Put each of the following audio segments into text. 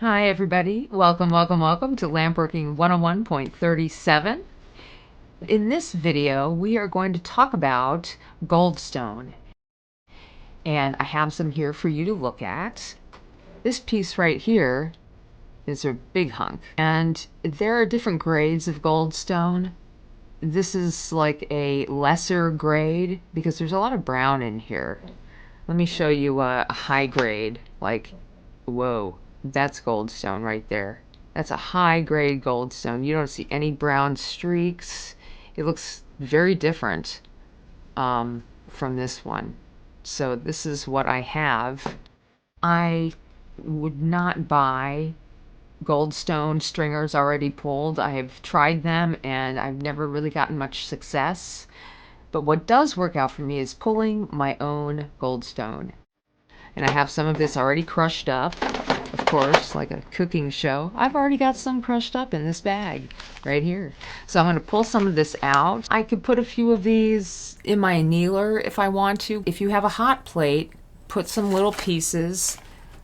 Hi everybody, welcome to Lampworking 101.37. In this video we are going to talk about Goldstone, and I have some here for you to look at. This piece right here is a big hunk, and there are different grades of Goldstone. This is like a lesser grade because there's a lot of brown in here. Let me show you a high grade, like, whoa, that's Goldstone right there. That's a high grade Goldstone. You don't see any brown streaks. It looks very different from this one. So this is what I have. I would not buy Goldstone stringers already pulled. I have tried them and I've never really gotten much success. But what does work out for me is pulling my own Goldstone. And I have some of this already crushed up, of course, like a cooking show. I've already got some crushed up in this bag right here. So I'm going to pull some of this out. I could put a few of these in my annealer if I want to. If you have a hot plate, put some little pieces,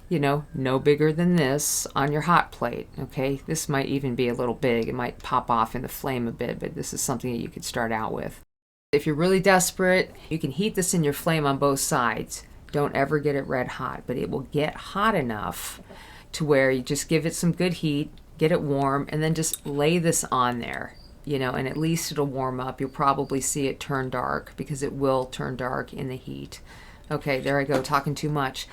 no bigger than this, on your hot plate, okay? This might even be a little big. It might pop off in the flame a bit, but this is something that you could start out with. If you're really desperate, you can heat this in your flame on both sides. Don't ever get it red hot, but it will get hot enough to where you just give it some good heat, get it warm, and then just lay this on there, and at least it'll warm up. You'll probably see it turn dark because it will turn dark in the heat. Okay, there I go, talking too much.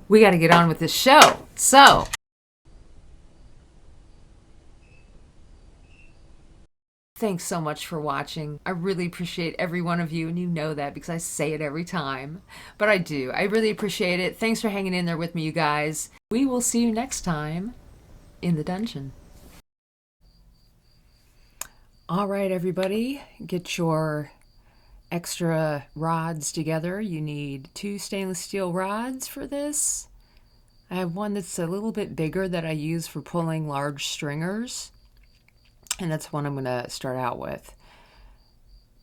We got to get on with this show. So, thanks so much for watching. I really appreciate every one of you, and you know that because I say it every time. But I do. I really appreciate it. Thanks for hanging in there with me, you guys. We will see you next time in the dungeon. All right, everybody, get your extra rods together. You need 2 stainless steel rods for this. I have one that's a little bit bigger that I use for pulling large stringers, and that's one I'm going to start out with.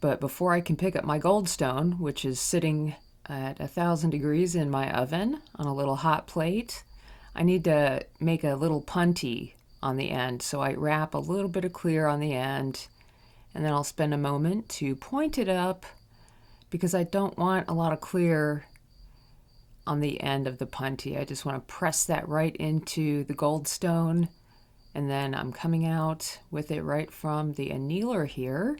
But before I can pick up my Goldstone, which is sitting at 1,000 degrees in my oven on a little hot plate, I need to make a little punty on the end. So I wrap a little bit of clear on the end, and then I'll spend a moment to point it up because I don't want a lot of clear on the end of the punty. I just want to press that right into the Goldstone, and then I'm coming out with it right from the annealer here.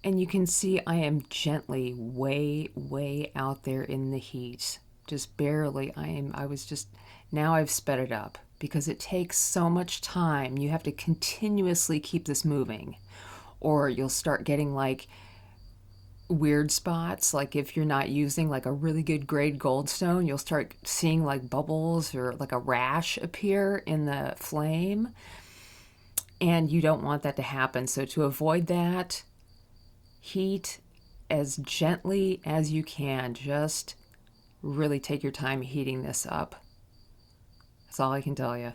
And you can see I am gently way out there in the heat. Just barely. Now I've sped it up because it takes so much time. You have to continuously keep this moving, or you'll start getting like weird spots. Like if you're not using like a really good grade Goldstone, you'll start seeing like bubbles or like a rash appear in the flame. And you don't want that to happen. So to avoid that, heat as gently as you can. Just really take your time heating this up. That's all I can tell you.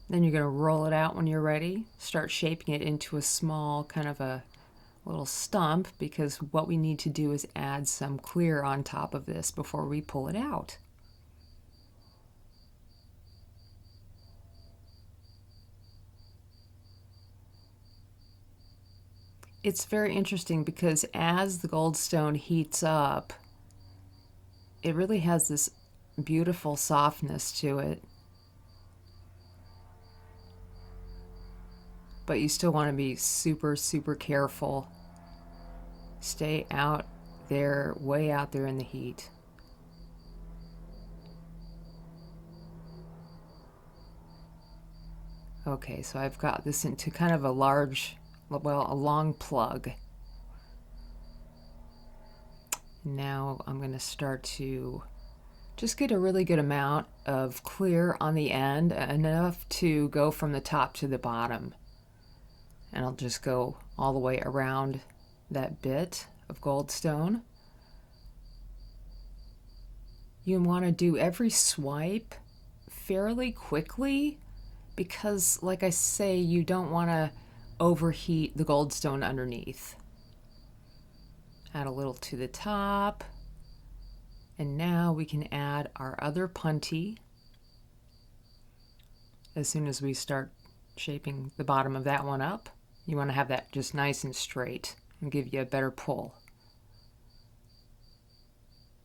Then you're going to roll it out when you're ready. Start shaping it into a small kind of a little stump, because what we need to do is add some clear on top of this before we pull it out. It's very interesting because as the Goldstone heats up, it really has this beautiful softness to it. But you still want to be super careful. Stay out there, way out there in the heat. Okay, so I've got this into kind of a long plug. Now I'm going to start to just get a really good amount of clear on the end, enough to go from the top to the bottom. And I'll just go all the way around that bit of Goldstone. You want to do every swipe fairly quickly because, like I say, you don't want to overheat the Goldstone underneath. Add a little to the top, And now we can add our other punty as soon as we start shaping the bottom of that one up. You want to have that just nice and straight and give you a better pull.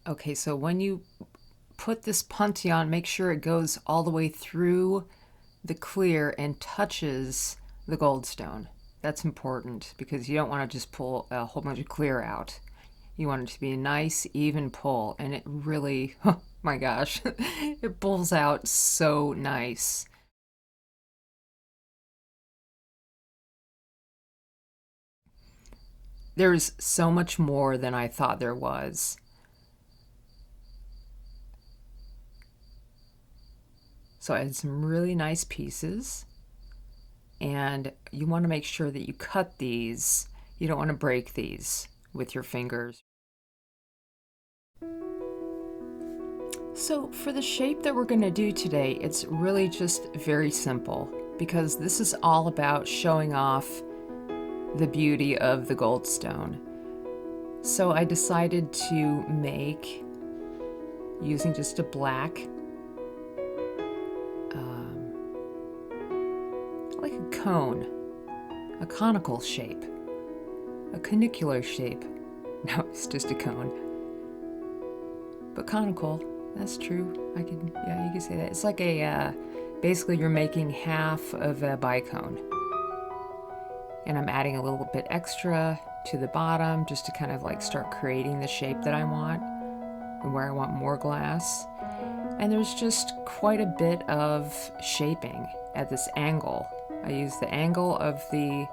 Okay, so when you put this punty on, make sure it goes all the way through the clear and touches the goldstone. That's important because you don't want to just pull a whole bunch of clear out. You want it to be a nice, even pull, and it really, oh my gosh, it pulls out so nice. There's so much more than I thought there was. So I had some really nice pieces, and you want to make sure that you cut these. You don't want to break these with your fingers. So for the shape that we're going to do today, it's really just very simple because this is all about showing off the beauty of the goldstone. So I decided to make, using just a black, like a cone, a conical shape, a cunicular shape. No, it's just a cone. But conical, that's true. Yeah, you could say that. It's like a, basically you're making half of a bicone. And I'm adding a little bit extra to the bottom just to kind of like start creating the shape that I want and where I want more glass. And there's just quite a bit of shaping at this angle. I use the angle of the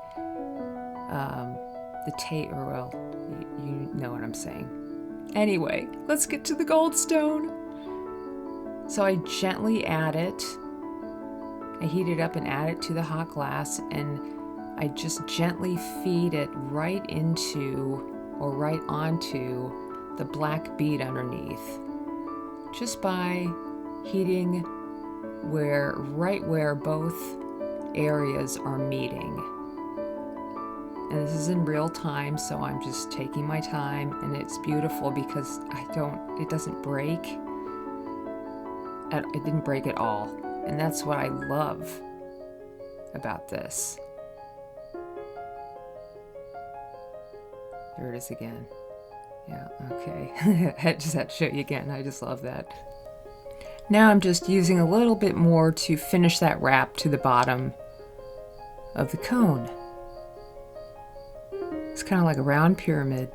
tape, or well, you know what I'm saying. Anyway, let's get to the goldstone. So I gently add it. I heat it up and add it to the hot glass, and I just gently feed it right into or right onto the black bead underneath, just by heating right where both areas are meeting. And this is in real time, so I'm just taking my time, and it's beautiful because it doesn't break. It didn't break at all, and that's what I love about this. There it is again. Yeah, okay. I just had to show you again. I just love that. Now I'm just using a little bit more to finish that wrap to the bottom of the cone. It's kind of like a round pyramid.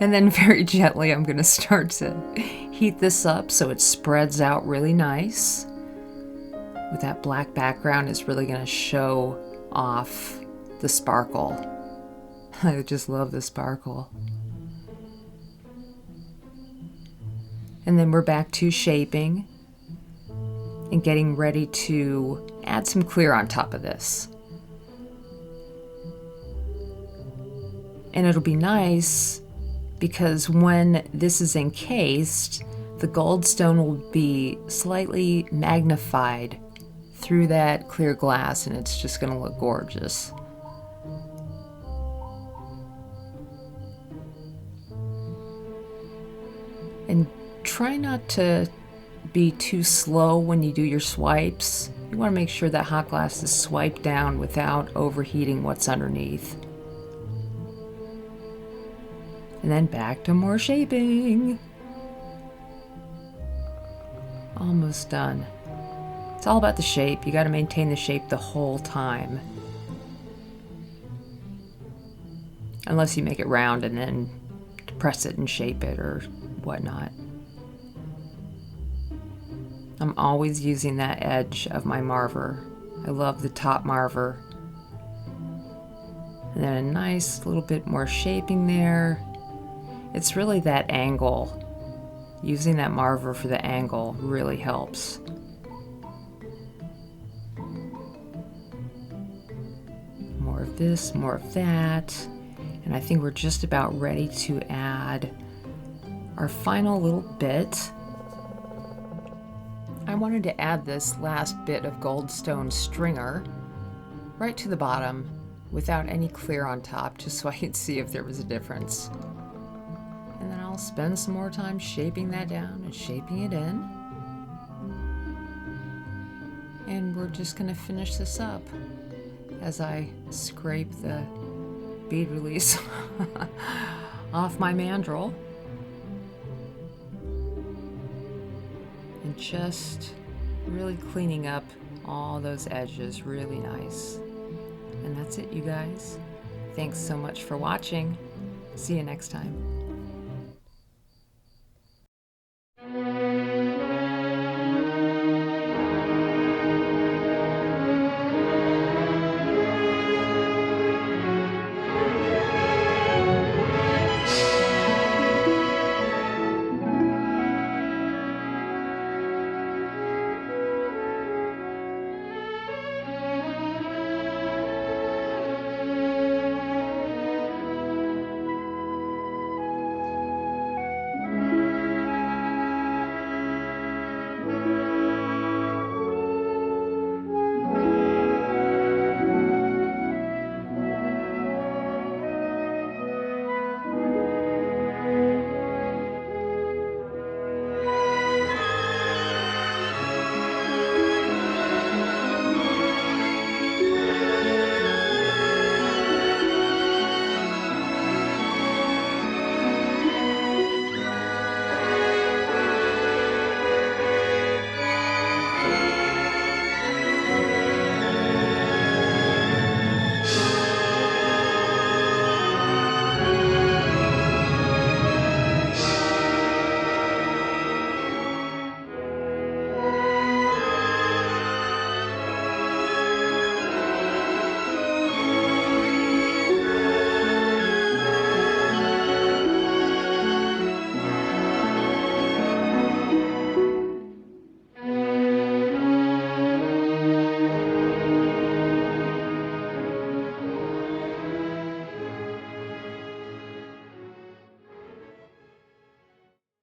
And then very gently I'm going to start to heat this up so it spreads out really nice. With that black background, it's really going to show off the sparkle. I just love the sparkle. And then we're back to shaping and getting ready to add some clear on top of this. And it'll be nice because when this is encased, the goldstone will be slightly magnified through that clear glass, and it's just going to look gorgeous. And try not to be too slow when you do your swipes. You want to make sure that hot glass is swiped down without overheating what's underneath. And then back to more shaping. Almost done. It's all about the shape. You got to maintain the shape the whole time. Unless you make it round and then press it and shape it or whatnot. I'm always using that edge of my marver. I love the top marver. And then a nice little bit more shaping there. It's really that angle. Using that marver for the angle really helps. More of this, more of that. And I think we're just about ready to add our final little bit. I wanted to add this last bit of goldstone stringer right to the bottom without any clear on top, just so I could see if there was a difference. And then I'll I'll spend some more time shaping that down and shaping it in. And we're just going to finish this up as I scrape the bead release off my mandrel. And just really cleaning up all those edges really nice. And that's it, you guys. Thanks so much for watching. See you next time.